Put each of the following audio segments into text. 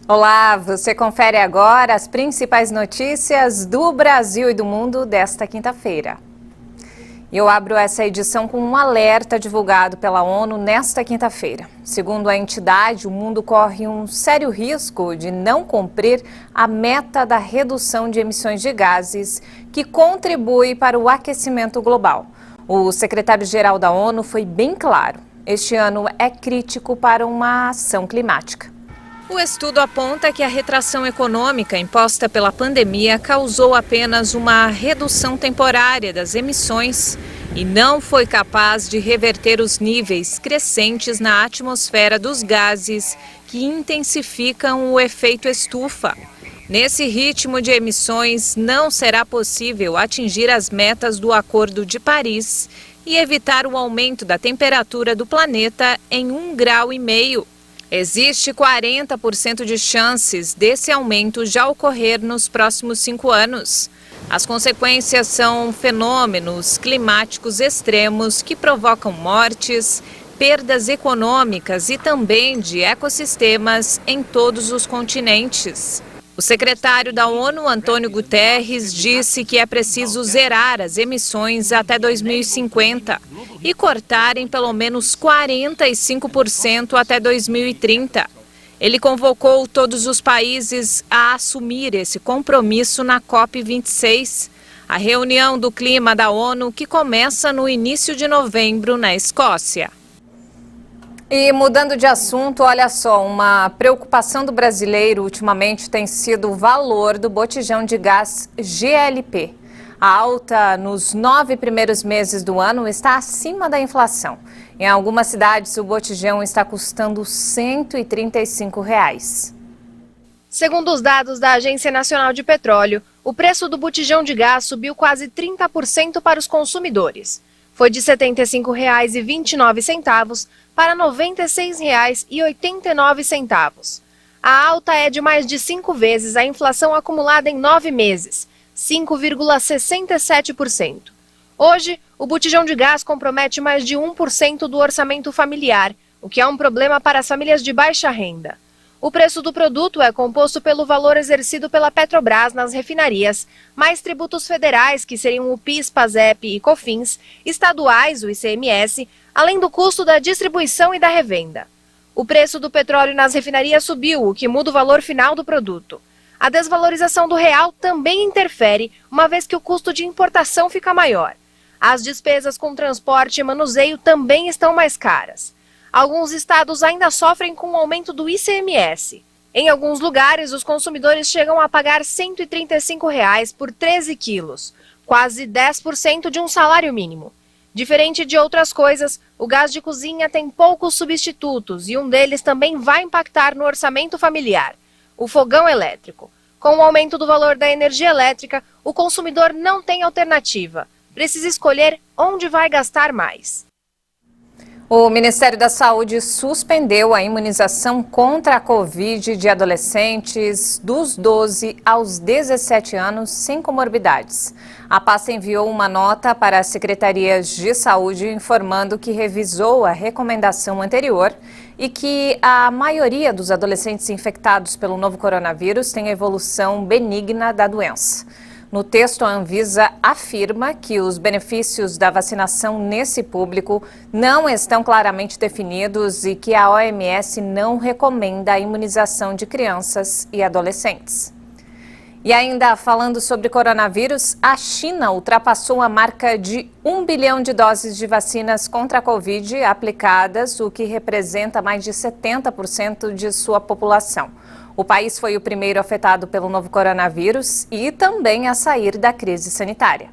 Olá, você confere agora as principais notícias do Brasil e do mundo desta quinta-feira. Eu abro essa edição com um alerta divulgado pela ONU nesta quinta-feira. Segundo a entidade, o mundo corre um sério risco de não cumprir a meta da redução de emissões de gases que contribui para o aquecimento global. O secretário-geral da ONU foi bem claro. Este ano é crítico para uma ação climática. O estudo aponta que a retração econômica imposta pela pandemia causou apenas uma redução temporária das emissões e não foi capaz de reverter os níveis crescentes na atmosfera dos gases que intensificam o efeito estufa. Nesse ritmo de emissões, não será possível atingir as metas do Acordo de Paris e evitar o aumento da temperatura do planeta em 1,5 graus. Existe 40% de chances desse aumento já ocorrer nos próximos 5 anos. As consequências são fenômenos climáticos extremos que provocam mortes, perdas econômicas e também de ecossistemas em todos os continentes. O secretário da ONU, Antônio Guterres, disse que é preciso zerar as emissões até 2050 e cortar em pelo menos 45% até 2030. Ele convocou todos os países a assumir esse compromisso na COP26, a reunião do clima da ONU que começa no início de novembro na Escócia. E mudando de assunto, olha só, uma preocupação do brasileiro ultimamente tem sido o valor do botijão de gás GLP. A alta nos 9 primeiros meses do ano está acima da inflação. Em algumas cidades, o botijão está custando R$ 135. Segundo os dados da Agência Nacional de Petróleo, o preço do botijão de gás subiu quase 30% para os consumidores. Foi de R$ 75,29 para R$ 96,89. A alta é de mais de 5 vezes a inflação acumulada em 9 meses, 5,67%. Hoje, o botijão de gás compromete mais de 1% do orçamento familiar, o que é um problema para as famílias de baixa renda. O preço do produto é composto pelo valor exercido pela Petrobras nas refinarias, mais tributos federais, que seriam o PIS, PASEP e COFINS, estaduais, o ICMS, além do custo da distribuição e da revenda. O preço do petróleo nas refinarias subiu, o que muda o valor final do produto. A desvalorização do real também interfere, uma vez que o custo de importação fica maior. As despesas com transporte e manuseio também estão mais caras. Alguns estados ainda sofrem com o aumento do ICMS. Em alguns lugares, os consumidores chegam a pagar R$ 135 por 13 quilos, quase 10% de um salário mínimo. Diferente de outras coisas, o gás de cozinha tem poucos substitutos e um deles também vai impactar no orçamento familiar: o fogão elétrico. Com o aumento do valor da energia elétrica, o consumidor não tem alternativa. Precisa escolher onde vai gastar mais. O Ministério da Saúde suspendeu a imunização contra a Covid de adolescentes dos 12 aos 17 anos sem comorbidades. A pasta enviou uma nota para as secretarias de saúde informando que revisou a recomendação anterior e que a maioria dos adolescentes infectados pelo novo coronavírus tem evolução benigna da doença. No texto, a Anvisa afirma que os benefícios da vacinação nesse público não estão claramente definidos e que a OMS não recomenda a imunização de crianças e adolescentes. E ainda falando sobre coronavírus, a China ultrapassou a marca de 1 bilhão de doses de vacinas contra a Covid aplicadas, o que representa mais de 70% de sua população. O país foi o primeiro afetado pelo novo coronavírus e também a sair da crise sanitária.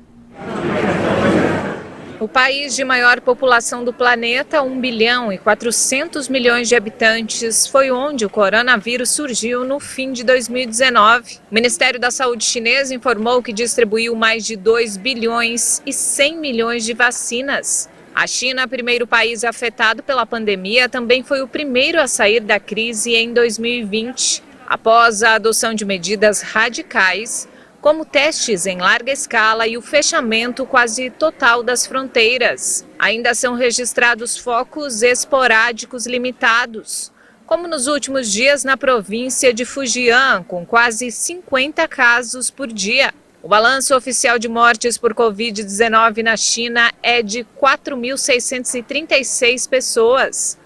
O país de maior população do planeta, 1 bilhão e 400 milhões de habitantes, foi onde o coronavírus surgiu no fim de 2019. O Ministério da Saúde chinês informou que distribuiu mais de 2 bilhões e 100 milhões de vacinas. A China, primeiro país afetado pela pandemia, também foi o primeiro a sair da crise em 2020. Após a adoção de medidas radicais, como testes em larga escala e o fechamento quase total das fronteiras. Ainda são registrados focos esporádicos limitados. como nos últimos dias na província de Fujian, com quase 50 casos por dia. O balanço oficial de mortes por Covid-19 na China é de 4.636 pessoas.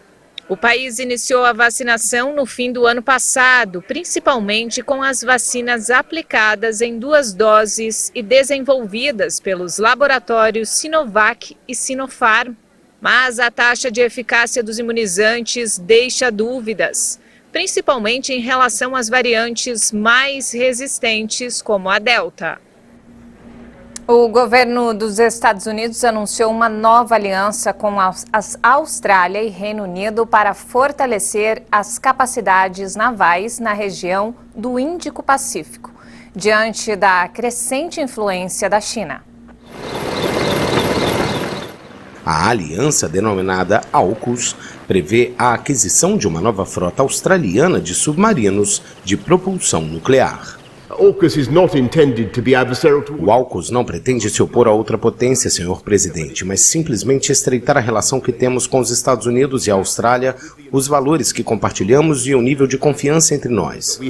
O país iniciou a vacinação no fim do ano passado, principalmente com as vacinas aplicadas em 2 doses e desenvolvidas pelos laboratórios Sinovac e Sinopharm. Mas a taxa de eficácia dos imunizantes deixa dúvidas, principalmente em relação às variantes mais resistentes, como a Delta. O governo dos Estados Unidos anunciou uma nova aliança com a Austrália e Reino Unido para fortalecer as capacidades navais na região do Índico-Pacífico, diante da crescente influência da China. A aliança, denominada AUKUS, prevê a aquisição de uma nova frota australiana de submarinos de propulsão nuclear. O AUKUS não pretende se opor a outra potência, senhor presidente, mas simplesmente estreitar a relação que temos com os Estados Unidos e a Austrália, os valores que compartilhamos e o nível de confiança entre nós.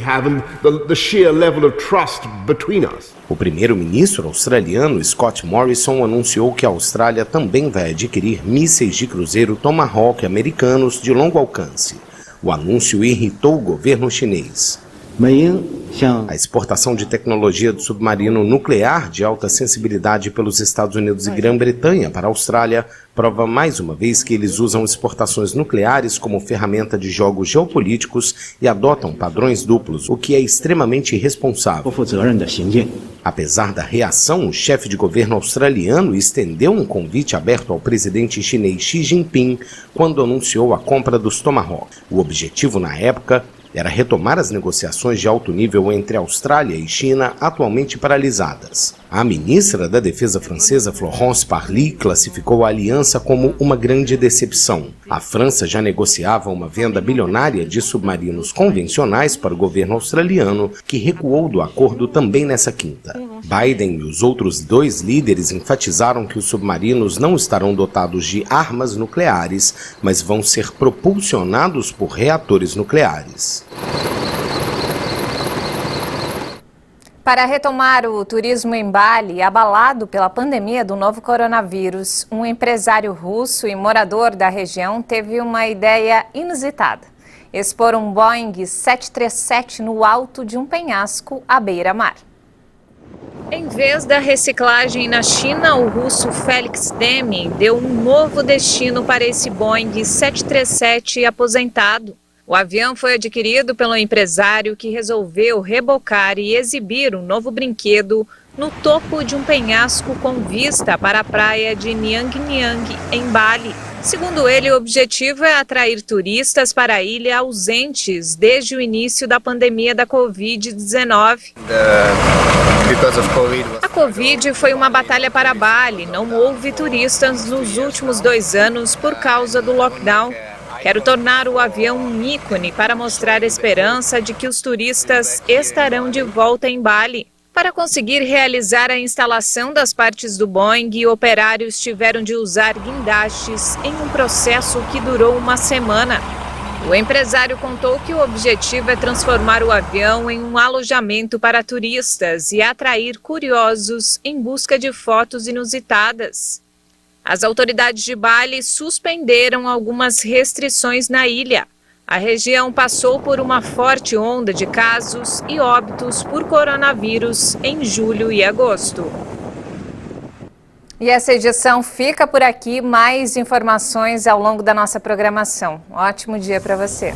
O primeiro-ministro australiano, Scott Morrison, anunciou que a Austrália também vai adquirir mísseis de cruzeiro Tomahawk americanos de longo alcance. O anúncio irritou o governo chinês. A exportação de tecnologia do submarino nuclear de alta sensibilidade pelos Estados Unidos e Grã-Bretanha para a Austrália prova mais uma vez que eles usam exportações nucleares como ferramenta de jogos geopolíticos e adotam padrões duplos, o que é extremamente irresponsável. Apesar da reação, o chefe de governo australiano estendeu um convite aberto ao presidente chinês Xi Jinping quando anunciou a compra dos Tomahawk. O objetivo na época era retomar as negociações de alto nível entre Austrália e China, atualmente paralisadas. A ministra da Defesa francesa, Florence Parly, classificou a aliança como uma grande decepção. A França já negociava uma venda bilionária de submarinos convencionais para o governo australiano, que recuou do acordo também nessa quinta. Biden e os outros 2 líderes enfatizaram que os submarinos não estarão dotados de armas nucleares, mas vão ser propulsionados por reatores nucleares. Para retomar o turismo em Bali, abalado pela pandemia do novo coronavírus, um empresário russo e morador da região teve uma ideia inusitada: expor um Boeing 737 no alto de um penhasco à beira-mar. Em vez da reciclagem na China, o russo Felix Deming deu um novo destino para esse Boeing 737 aposentado. O avião foi adquirido pelo empresário que resolveu rebocar e exibir um novo brinquedo no topo de um penhasco com vista para a praia de Niang Niang, em Bali. Segundo ele, o objetivo é atrair turistas para a ilha ausentes desde o início da pandemia da Covid-19. A Covid foi uma batalha para Bali. Não houve turistas nos últimos 2 anos por causa do lockdown. Quero tornar o avião um ícone para mostrar a esperança de que os turistas estarão de volta em Bali. Para conseguir realizar a instalação das partes do Boeing, operários tiveram de usar guindastes em um processo que durou uma semana. O empresário contou que o objetivo é transformar o avião em um alojamento para turistas e atrair curiosos em busca de fotos inusitadas. As autoridades de Bali suspenderam algumas restrições na ilha. A região passou por uma forte onda de casos e óbitos por coronavírus em julho e agosto. E essa edição fica por aqui. Mais informações ao longo da nossa programação. Ótimo dia para você.